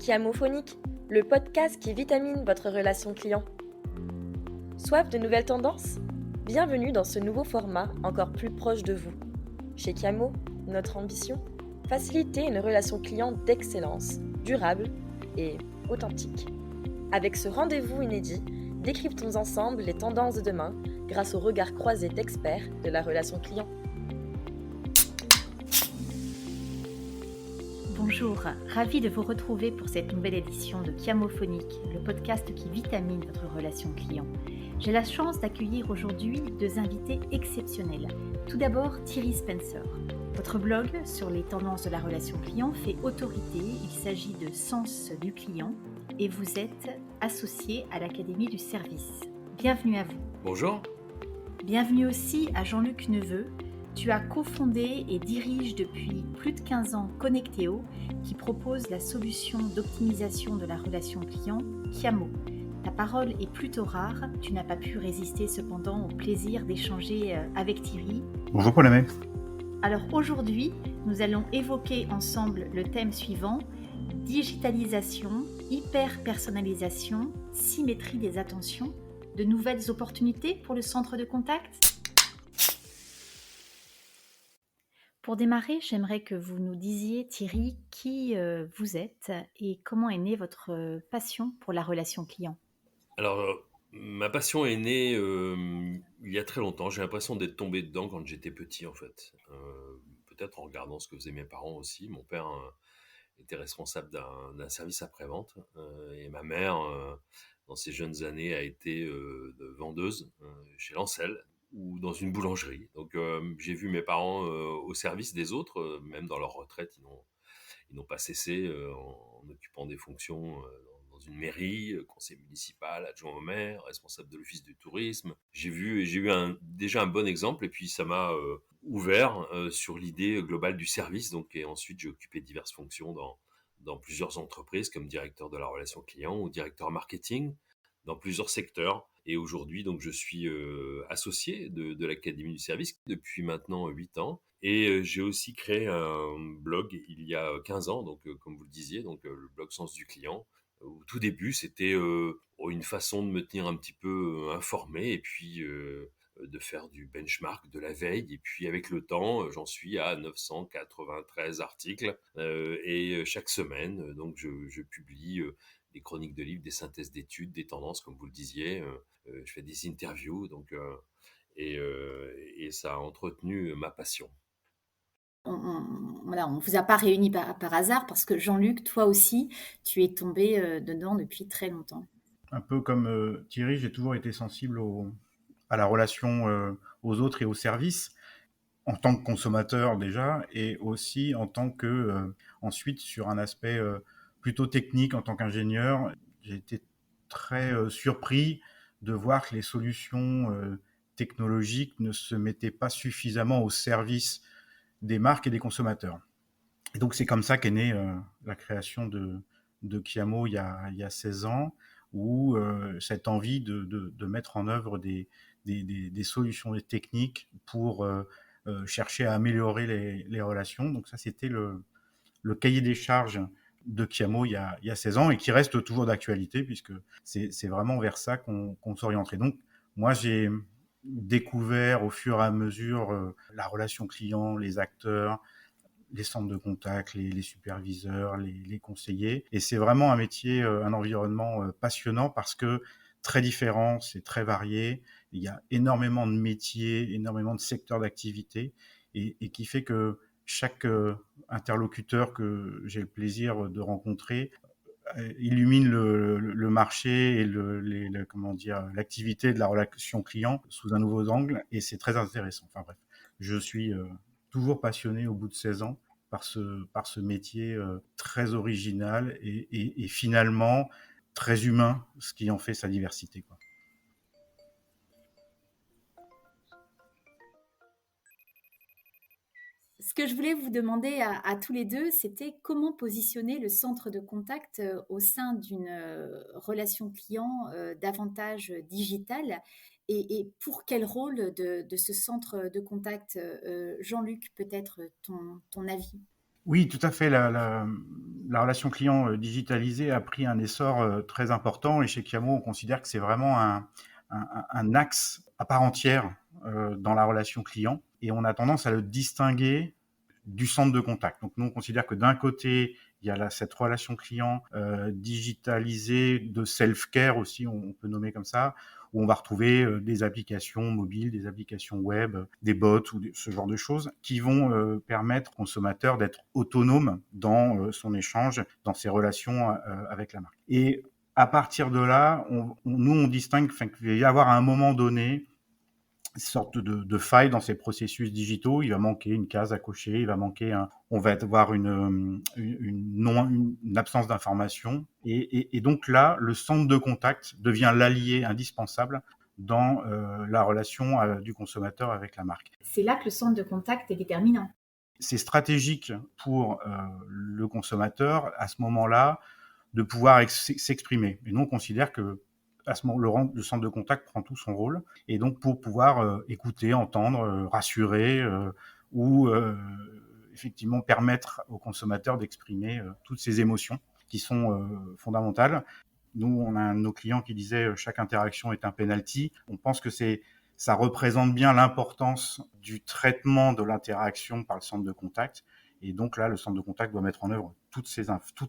Chiamophonique, le podcast qui vitamine votre relation client. Soif de nouvelles tendances ? Bienvenue dans ce nouveau format encore plus proche de vous. Chez Chiamo, notre ambition ? Faciliter une relation client d'excellence, durable et authentique. Avec ce rendez-vous inédit, décryptons ensemble les tendances de demain grâce au regard croisé d'experts de la relation client. Bonjour, ravie de vous retrouver pour cette nouvelle édition de Chiamophonique, le podcast qui vitamine votre relation client. J'ai la chance d'accueillir aujourd'hui deux invités exceptionnels. Tout d'abord, Thierry Spencer. Votre blog sur les tendances de la relation client fait autorité, il s'agit de Sens du client et vous êtes associé à l'Académie du service. Bienvenue à vous. Bonjour. Bienvenue aussi à Jean-Luc Neveu. Tu as cofondé et diriges depuis plus de 15 ans Connecteo, qui propose la solution d'optimisation de la relation client Chiamo. Ta parole est plutôt rare, tu n'as pas pu résister cependant au plaisir d'échanger avec Thierry. Bonjour Paul-Aimé. Alors aujourd'hui, nous allons évoquer ensemble le thème suivant, digitalisation, hyper-personnalisation, symétrie des attentions, de nouvelles opportunités pour le centre de contact ? Pour démarrer, j'aimerais que vous nous disiez, Thierry, qui vous êtes et comment est née votre passion pour la relation client. Alors, ma passion est née il y a très longtemps. J'ai l'impression d'être tombé dedans quand j'étais petit, en fait. Peut-être en regardant ce que faisaient mes parents aussi. Mon père était responsable d'un service après-vente. Et ma mère, dans ses jeunes années, a été vendeuse chez Lancel ou dans une boulangerie. Donc, j'ai vu mes parents au service des autres, même dans leur retraite, ils n'ont pas cessé en occupant des fonctions dans une mairie, conseiller municipal, adjoint au maire, responsable de l'office du tourisme. J'ai eu déjà un bon exemple et puis ça m'a ouvert sur l'idée globale du service. Donc, et ensuite, j'ai occupé diverses fonctions dans plusieurs entreprises comme directeur de la relation client ou directeur marketing dans plusieurs secteurs. Et aujourd'hui, donc, je suis associé de l'Académie du service depuis maintenant 8 ans. Et j'ai aussi créé un blog il y a 15 ans, donc comme vous le disiez, donc le blog Sens du client. Au tout début, c'était une façon de me tenir un petit peu informé et puis de faire du benchmark, de la veille. Et puis avec le temps, j'en suis à 993 articles. Et chaque semaine, donc je publie des chroniques de livres, des synthèses d'études, des tendances, comme vous le disiez. Je fais des interviews, donc, et ça a entretenu ma passion. Voilà, on ne vous a pas réunis par hasard parce que Jean-Luc, toi aussi, tu es tombé dedans depuis très longtemps. Un peu comme Thierry, j'ai toujours été sensible à la relation aux autres et au service, en tant que consommateur déjà, et aussi en tant que, ensuite, sur un aspect plutôt technique, en tant qu'ingénieur, j'ai été très surpris de voir que les solutions technologiques ne se mettaient pas suffisamment au service des marques et des consommateurs. Et donc, c'est comme ça qu'est née la création de Chiamo il y a 16 ans, où cette envie de mettre en œuvre des solutions techniques pour chercher à améliorer les relations. Donc ça, c'était le cahier des charges de Chiamo il y a 16 ans et qui reste toujours d'actualité puisque c'est vraiment vers ça qu'on s'orienterait. Donc, moi, j'ai découvert au fur et à mesure la relation client, les acteurs, les centres de contact, les superviseurs, les conseillers. Et c'est vraiment un métier, un environnement passionnant parce que très différent, c'est très varié. Il y a énormément de métiers, énormément de secteurs d'activité et qui fait que chaque interlocuteur que j'ai le plaisir de rencontrer illumine le marché et comment dire, l'activité de la relation client sous un nouveau angle et c'est très intéressant. Enfin bref, je suis toujours passionné au bout de 16 ans par ce métier très original et finalement très humain, ce qui en fait sa diversité, quoi. Ce que je voulais vous demander à tous les deux, c'était comment positionner le centre de contact au sein d'une relation client davantage digitale et pour quel rôle de ce centre de contact Jean-Luc, peut-être ton avis? Oui, tout à fait. La relation client digitalisée a pris un essor très important et chez Kiamo, on considère que c'est vraiment un axe à part entière dans la relation client et on a tendance à le distinguer du centre de contact. Donc nous, on considère que d'un côté, il y a cette relation client digitalisée de self-care aussi, on peut nommer comme ça, où on va retrouver des applications mobiles, des applications web, des bots ou ce genre de choses qui vont permettre au consommateur d'être autonome dans son échange, dans ses relations avec la marque. Et à partir de là, nous, on distingue qu'il va y avoir à un moment donné une sorte de faille dans ces processus digitaux. Il va manquer une case à cocher, il va manquer on va avoir une absence d'information. Et donc là, le centre de contact devient l'allié indispensable dans la relation du consommateur avec la marque. C'est là que le centre de contact est déterminant. C'est stratégique pour le consommateur à ce moment-là de pouvoir s'exprimer. Et nous, on considère que à ce moment, le centre de contact prend tout son rôle. Et donc, pour pouvoir écouter, entendre, rassurer ou effectivement permettre au consommateur d'exprimer toutes ses émotions qui sont fondamentales. Nous, on a un de nos clients qui disait chaque interaction est un penalty. On pense que ça représente bien l'importance du traitement de l'interaction par le centre de contact. Et donc là, le centre de contact doit mettre en œuvre toute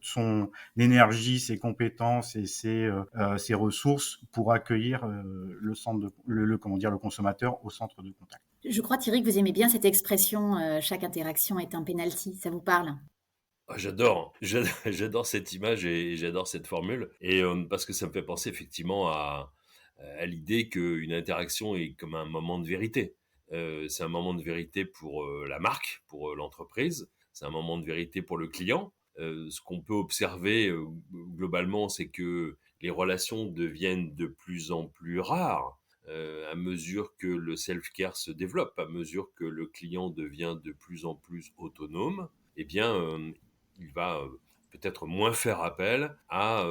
son énergie, ses compétences et ses ressources pour accueillir le consommateur au centre de contact. Je crois, Thierry, que vous aimez bien cette expression chaque interaction est un penalty. Ça vous parle? Ah, j'adore cette image et j'adore cette formule. Et parce que ça me fait penser effectivement à l'idée qu'une interaction est comme un moment de vérité. C'est un moment de vérité pour la marque, pour l'entreprise. C'est un moment de vérité pour le client. Ce qu'on peut observer globalement, c'est que les relations deviennent de plus en plus rares à mesure que le self-care se développe, à mesure que le client devient de plus en plus autonome. Eh bien, il va peut-être moins faire appel à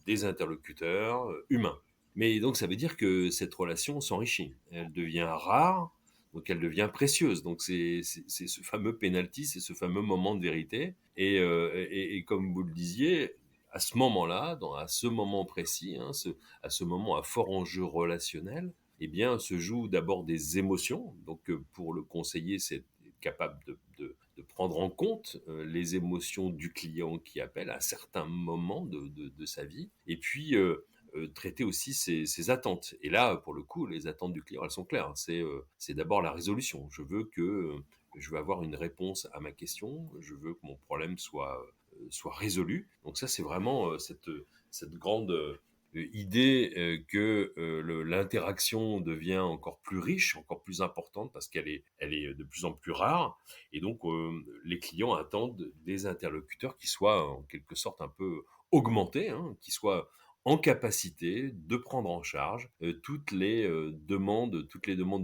des interlocuteurs humains. Mais donc ça veut dire que cette relation s'enrichit, elle devient rare, donc elle devient précieuse. Donc c'est ce fameux penalty, c'est ce fameux moment de vérité. Et comme vous le disiez, à ce moment-là, à ce moment précis, à ce moment à fort enjeu relationnel, eh bien, se jouent d'abord des émotions. Donc pour le conseiller, c'est être capable de prendre en compte les émotions du client qui appelle à certains moments de sa vie. Et puis traiter aussi ses attentes. Et là, pour le coup, les attentes du client, elles sont claires. C'est d'abord la résolution. Je veux avoir une réponse à ma question. Je veux que mon problème soit résolu. Donc ça, c'est vraiment cette grande idée que l'interaction devient encore plus riche, encore plus importante parce elle est de plus en plus rare. Et donc, les clients attendent des interlocuteurs qui soient en quelque sorte un peu augmentés, qui soient en capacité de prendre en charge toutes les demandes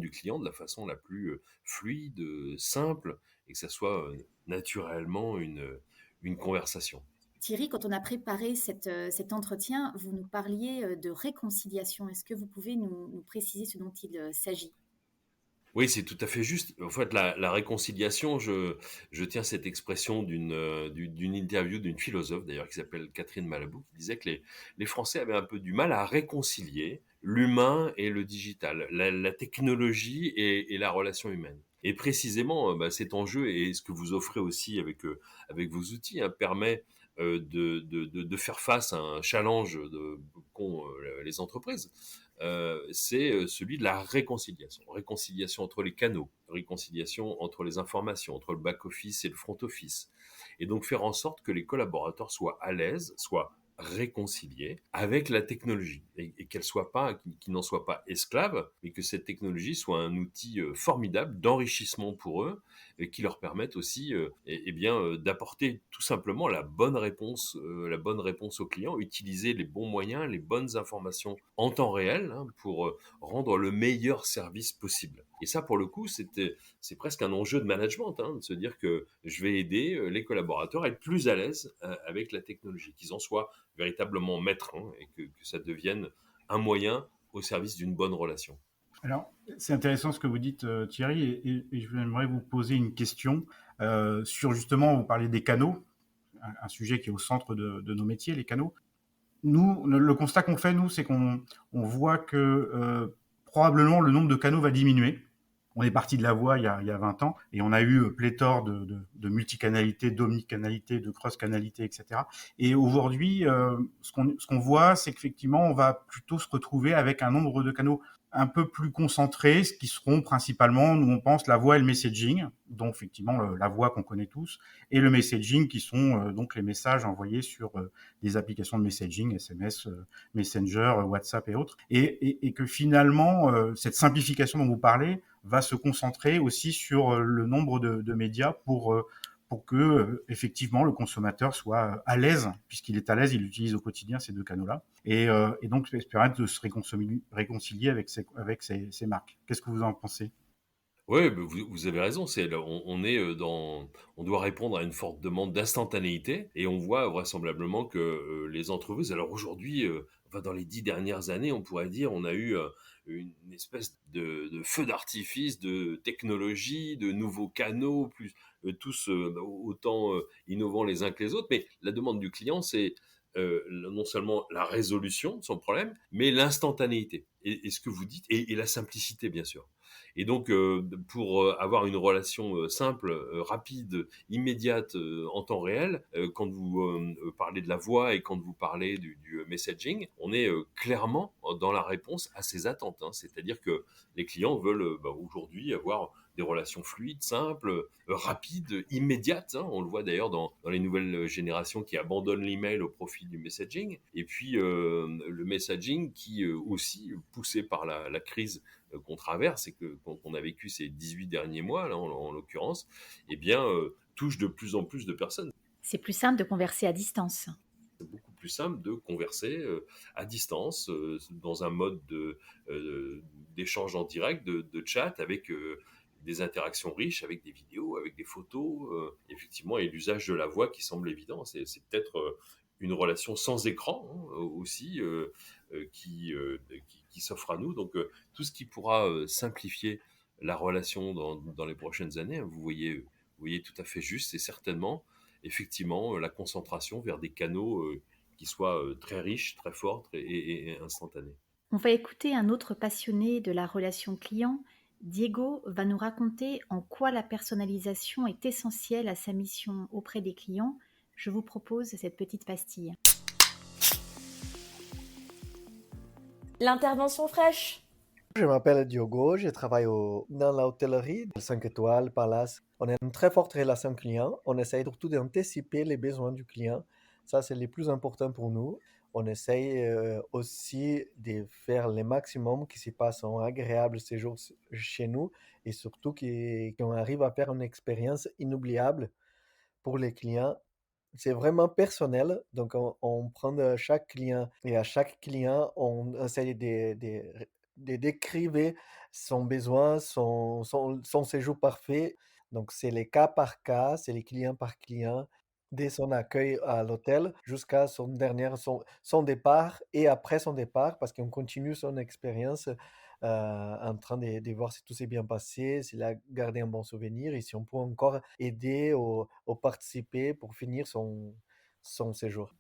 du client de la façon la plus fluide, simple, et que ça soit naturellement une conversation. Thierry, quand on a préparé cet entretien, vous nous parliez de réconciliation. Est-ce que vous pouvez nous préciser ce dont il s'agit? Oui, c'est tout à fait juste. En fait, la réconciliation, je tiens cette expression d'une interview d'une philosophe, d'ailleurs, qui s'appelle Catherine Malabou, qui disait que les Français avaient un peu du mal à réconcilier l'humain et le digital, la technologie et la relation humaine. Et précisément, cet enjeu et ce que vous offrez aussi avec vos outils permet de faire face à un challenge qu'ont les entreprises. C'est celui de la réconciliation. Réconciliation entre les canaux, réconciliation entre les informations, entre le back-office et le front-office. Et donc faire en sorte que les collaborateurs soient à l'aise, soient réconciliés avec la technologie et qu'elle soit pas, qu'ils n'en soient pas esclaves, mais que cette technologie soit un outil formidable d'enrichissement pour eux et qui leur permette aussi d'apporter tout simplement la bonne réponse aux clients, utiliser les bons moyens, les bonnes informations en temps réel pour rendre le meilleur service possible. Et ça, pour le coup, c'est presque un enjeu de management, de se dire que je vais aider les collaborateurs à être plus à l'aise avec la technologie, qu'ils en soient véritablement maîtres et que ça devienne un moyen au service d'une bonne relation. Alors, c'est intéressant ce que vous dites, Thierry, et j'aimerais vous poser une question sur justement, vous parlez des canaux, un sujet qui est au centre de nos métiers, les canaux. Nous, le constat qu'on fait, nous, c'est qu'on voit que probablement le nombre de canaux va diminuer. On est parti de la voix il y a 20 ans et on a eu pléthore de multicanalité, d'omnicanalité, de cross-canalité, etc. Et aujourd'hui, ce qu'on voit, c'est qu'effectivement, on va plutôt se retrouver avec un nombre de canaux un peu plus concentrés, ce qui seront principalement, nous on pense, la voix et le messaging, donc effectivement la voix qu'on connaît tous, et le messaging qui sont donc les messages envoyés sur des applications de messaging, SMS, Messenger, WhatsApp et autres, et que finalement cette simplification dont vous parlez va se concentrer aussi sur le nombre de médias pour que effectivement le consommateur soit à l'aise, puisqu'il est à l'aise, il utilise au quotidien ces deux canaux-là, et donc permettre de se réconcilier avec ces marques. Qu'est-ce que vous en pensez? Oui, vous avez raison. On est on doit répondre à une forte demande d'instantanéité et on voit vraisemblablement que les entreprises, alors aujourd'hui, enfin dans les 10 dernières années, on pourrait dire, on a eu une espèce de feu d'artifice, de technologie, de nouveaux canaux, plus tous autant innovants les uns que les autres. Mais la demande du client, c'est non seulement la résolution de son problème, mais l'instantanéité. Et ce que vous dites, et la simplicité, bien sûr. Et donc, pour avoir une relation simple, rapide, immédiate, en temps réel, quand vous parlez de la voix et quand vous parlez du messaging, on est clairement dans la réponse à ces attentes, hein. C'est-à-dire que les clients veulent aujourd'hui avoir des relations fluides, simples, rapides, immédiates, hein. On le voit d'ailleurs dans les nouvelles générations qui abandonnent l'email au profit du messaging. Et puis le messaging qui aussi, poussé par la crise qu'on traverse et qu'on a vécu ces 18 derniers mois, là, en l'occurrence, eh bien, touche de plus en plus de personnes. C'est plus simple de converser à distance. C'est beaucoup plus simple de converser à distance, dans un mode d'échange en direct, de chat, avec des interactions riches, avec des vidéos, avec des photos, effectivement, et l'usage de la voix qui semble évident. C'est peut-être une relation sans écran, hein, aussi, qui s'offre à nous. Donc, tout ce qui pourra simplifier la relation dans les prochaines années, hein, vous voyez tout à fait juste, c'est certainement effectivement la concentration vers des canaux qui soient très riches, très forts et instantanés. On va écouter un autre passionné de la relation client. Diego va nous raconter en quoi la personnalisation est essentielle à sa mission auprès des clients. Je vous propose cette petite pastille. L'intervention fraîche. Je m'appelle Diogo, je travaille dans l'hôtellerie, 5 étoiles, Palace. On a une très forte relation client. On essaye surtout d'anticiper les besoins du client. Ça, c'est le plus important pour nous. On essaye aussi de faire le maximum qui se passe un agréable séjour chez nous et surtout qu'on arrive à faire une expérience inoubliable pour les clients. C'est vraiment personnel, donc on prend de chaque client et à chaque client, on essaye de décrire son besoin, son séjour parfait. Donc c'est les cas par cas, c'est les clients par client, dès son accueil à l'hôtel jusqu'à son départ et après son départ, parce qu'on continue son expérience en train de voir si tout s'est bien passé, s'il a gardé un bon souvenir et si on peut encore aider ou participer pour finir son séjour.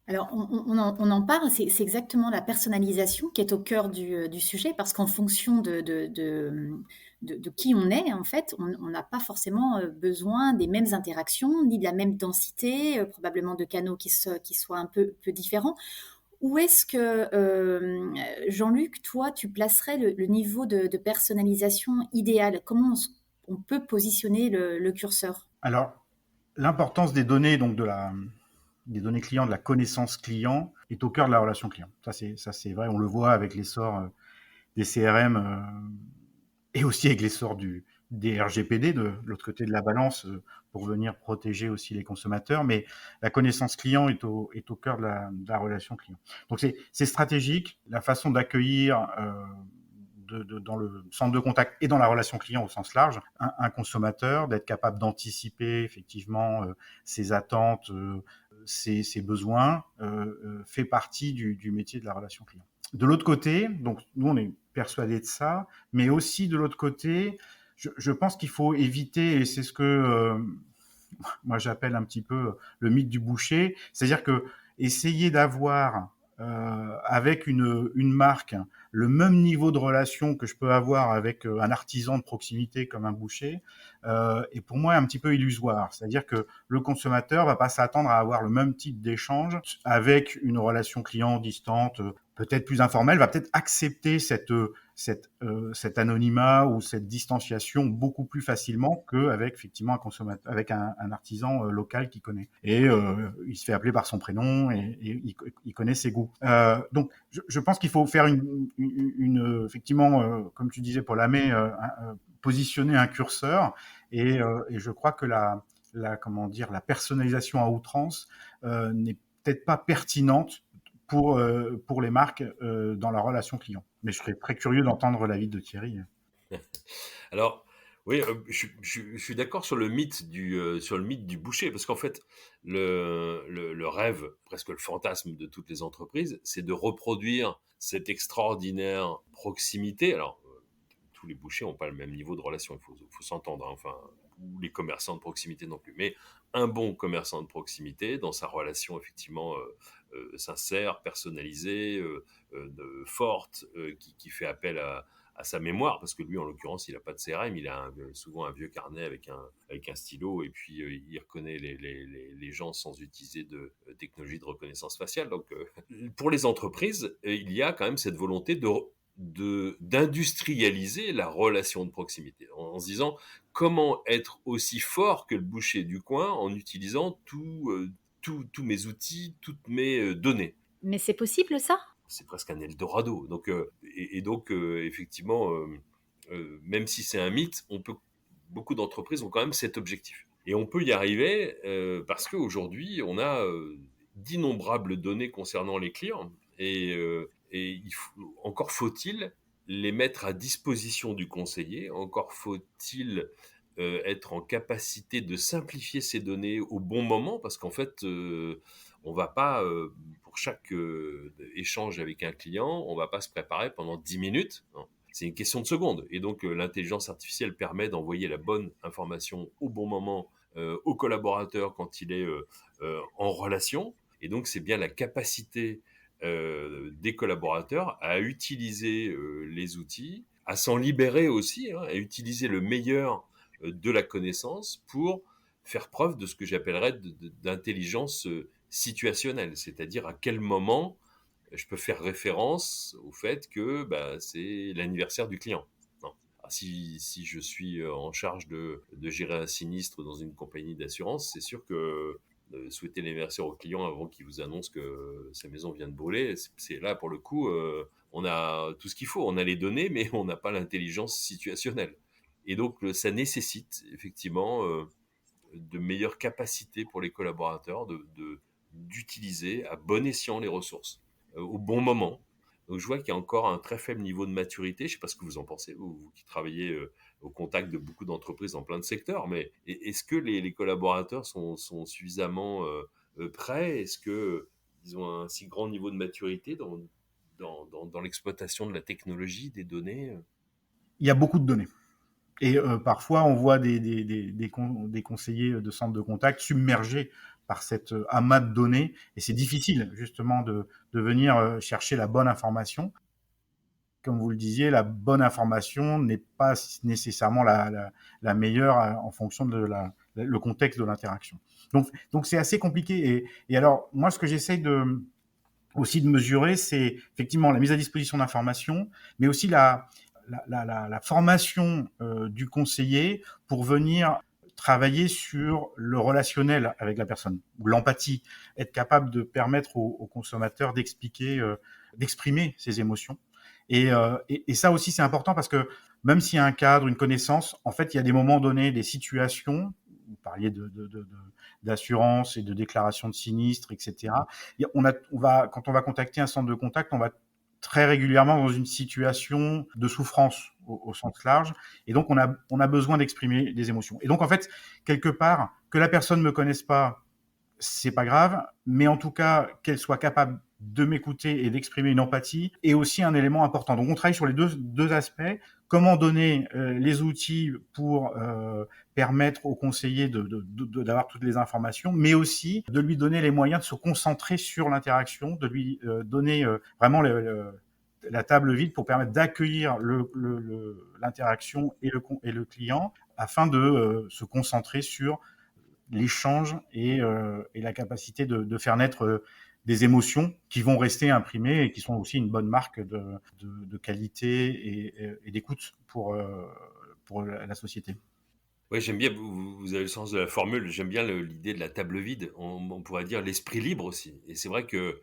Alors, on en parle, c'est exactement la personnalisation qui est au cœur du sujet, parce qu'en fonction de qui on est, en fait, on n'a pas forcément besoin des mêmes interactions, ni de la même densité, probablement de canaux qui soient un peu différents. Où est-ce que, Jean-Luc, toi, tu placerais le niveau de personnalisation idéal? Comment on peut positionner le curseur? Alors, l'importance des données, donc des données clients, de la connaissance client, est au cœur de la relation client. Ça, c'est vrai, on le voit avec l'essor des CRM et aussi avec l'essor des RGPD de l'autre côté de la balance pour venir protéger aussi les consommateurs. Mais la connaissance client est au cœur de la relation client. Donc, c'est stratégique. La façon d'accueillir dans le centre de contact et dans la relation client au sens large, un consommateur, d'être capable d'anticiper effectivement ses attentes, ses besoins, fait partie du métier de la relation client. De l'autre côté, donc nous on est persuadés de ça, mais aussi de l'autre côté, je pense qu'il faut éviter, et c'est ce que moi j'appelle un petit peu le mythe du boucher, c'est-à-dire que essayer d'avoir avec une marque le même niveau de relation que je peux avoir avec un artisan de proximité comme un boucher, est pour moi un petit peu illusoire. C'est-à-dire que le consommateur va pas s'attendre à avoir le même type d'échange avec une relation client distante, peut-être plus informelle, va peut-être accepter cet anonymat ou cette distanciation beaucoup plus facilement qu'avec effectivement un consommateur, avec un artisan local qu'il connaît. Et il se fait appeler par son prénom et il connaît ses goûts. Donc, je pense qu'il faut faire effectivement, comme tu disais Paul Amé, positionner un curseur. Et je crois que la personnalisation à outrance n'est peut-être pas pertinente pour les marques dans la relation client. Mais je serais très curieux d'entendre l'avis de Thierry. Alors, oui, je suis d'accord sur le mythe du boucher, parce qu'en fait, le rêve, presque le fantasme de toutes les entreprises, c'est de reproduire cette extraordinaire proximité. Alors, tous les bouchers n'ont pas le même niveau de relation, il faut s'entendre, hein, enfin, ou les commerçants de proximité non plus. Mais un bon commerçant de proximité, dans sa relation effectivement sincère, personnalisée, forte, qui fait appel à sa mémoire, parce que lui, en l'occurrence, il n'a pas de CRM, il a souvent un vieux carnet avec un stylo, et puis il reconnaît les gens sans utiliser de technologie de reconnaissance faciale. Donc, pour les entreprises, il y a quand même cette volonté d'industrialiser la relation de proximité, en se disant comment être aussi fort que le boucher du coin en utilisant tous mes outils, toutes mes données. Mais c'est possible ça? C'est presque un Eldorado. Donc, donc effectivement, même si c'est un mythe, beaucoup d'entreprises ont quand même cet objectif. Et on peut y arriver parce qu'aujourd'hui, on a d'innombrables données concernant les clients. Et encore faut-il les mettre à disposition du conseiller, encore faut-il être en capacité de simplifier ces données au bon moment, parce qu'en fait, on va pas, pour chaque échange avec un client, on va pas se préparer pendant 10 minutes. Non. C'est une question de secondes. Et donc, l'intelligence artificielle permet d'envoyer la bonne information au bon moment au collaborateur quand il est en relation. Et donc, c'est bien la capacité des collaborateurs à utiliser les outils, à s'en libérer aussi, hein, à utiliser le meilleur de la connaissance pour faire preuve de ce que j'appellerais d'intelligence situationnelle, c'est-à-dire à quel moment je peux faire référence au fait que c'est l'anniversaire du client. Non. Si je suis en charge de gérer un sinistre dans une compagnie d'assurance, c'est sûr que souhaiter l'anniversaire au client avant qu'il vous annonce que sa maison vient de brûler, c'est là pour le coup, on a tout ce qu'il faut, on a les données, mais on n'a pas l'intelligence situationnelle. Et donc ça nécessite effectivement de meilleures capacités pour les collaborateurs d'utiliser à bon escient les ressources au bon moment. Donc je vois qu'il y a encore un très faible niveau de maturité. Je ne sais pas ce que vous en pensez, vous qui travaillez au contact de beaucoup d'entreprises dans plein de secteurs, mais est-ce que les collaborateurs sont suffisamment prêts? Est-ce qu'ils ont un si grand niveau de maturité dans l'exploitation de la technologie, des données? Il y a beaucoup de données. Et parfois, on voit des conseillers de centres de contact submergés par cet amas de données. Et c'est difficile, justement, de venir chercher la bonne information. Comme vous le disiez, la bonne information n'est pas nécessairement la meilleure en fonction de le contexte de l'interaction. Donc c'est assez compliqué. Et alors, moi, ce que j'essaye aussi de mesurer, c'est effectivement la mise à disposition d'informations, mais aussi la formation du conseiller pour venir travailler sur le relationnel avec la personne, ou l'empathie, être capable de permettre aux consommateurs d'exprimer ses émotions. Et ça aussi, c'est important parce que même s'il y a un cadre, une connaissance, en fait, il y a des moments donnés, des situations, vous parliez d'assurance et de déclaration de sinistre, etc. Quand on va contacter un centre de contact, on va très régulièrement dans une situation de souffrance au sens large. Et donc, on a besoin d'exprimer des émotions. Et donc, en fait, quelque part, que la personne ne me connaisse pas, c'est pas grave, mais en tout cas, qu'elle soit capable de m'écouter et d'exprimer une empathie est aussi un élément important. Donc on travaille sur les deux aspects. Comment donner les outils pour permettre au conseiller d'avoir toutes les informations, mais aussi de lui donner les moyens de se concentrer sur l'interaction, de lui donner vraiment la table vide pour permettre d'accueillir l'interaction et le client afin de se concentrer sur l'échange et la capacité de faire naître des émotions qui vont rester imprimées et qui sont aussi une bonne marque de qualité et d'écoute pour la société. Oui, j'aime bien, vous avez le sens de la formule, j'aime bien l'idée de la table vide, on pourrait dire l'esprit libre aussi. Et c'est vrai que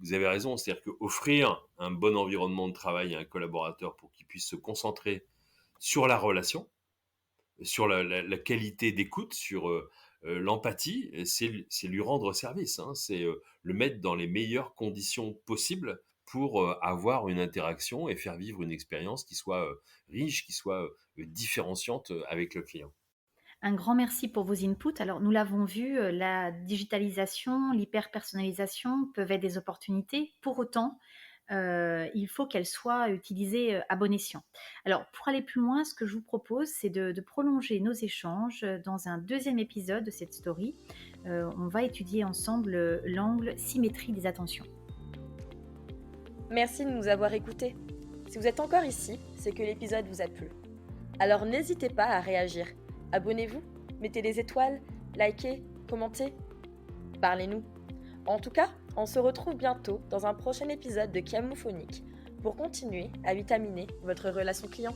vous avez raison, c'est-à-dire qu'offrir un bon environnement de travail à un collaborateur pour qu'il puisse se concentrer sur la relation, sur la qualité d'écoute, sur l'empathie, c'est lui rendre service, hein, c'est le mettre dans les meilleures conditions possibles pour avoir une interaction et faire vivre une expérience qui soit riche, qui soit différenciante avec le client. Un grand merci pour vos inputs. Alors, nous l'avons vu, la digitalisation, l'hyper-personnalisation peuvent être des opportunités. Pour autant, il faut qu'elles soient utilisées à bon escient. Alors, pour aller plus loin, ce que je vous propose, c'est de prolonger nos échanges dans un deuxième épisode de cette story. On va étudier ensemble l'angle symétrie des attentions. Merci de nous avoir écoutés. Si vous êtes encore ici, c'est que l'épisode vous a plu. Alors n'hésitez pas à réagir. Abonnez-vous, mettez des étoiles, likez, commentez. Parlez-nous. En tout cas, on se retrouve bientôt dans un prochain épisode de Chiamo Phonique pour continuer à vitaminer votre relation client.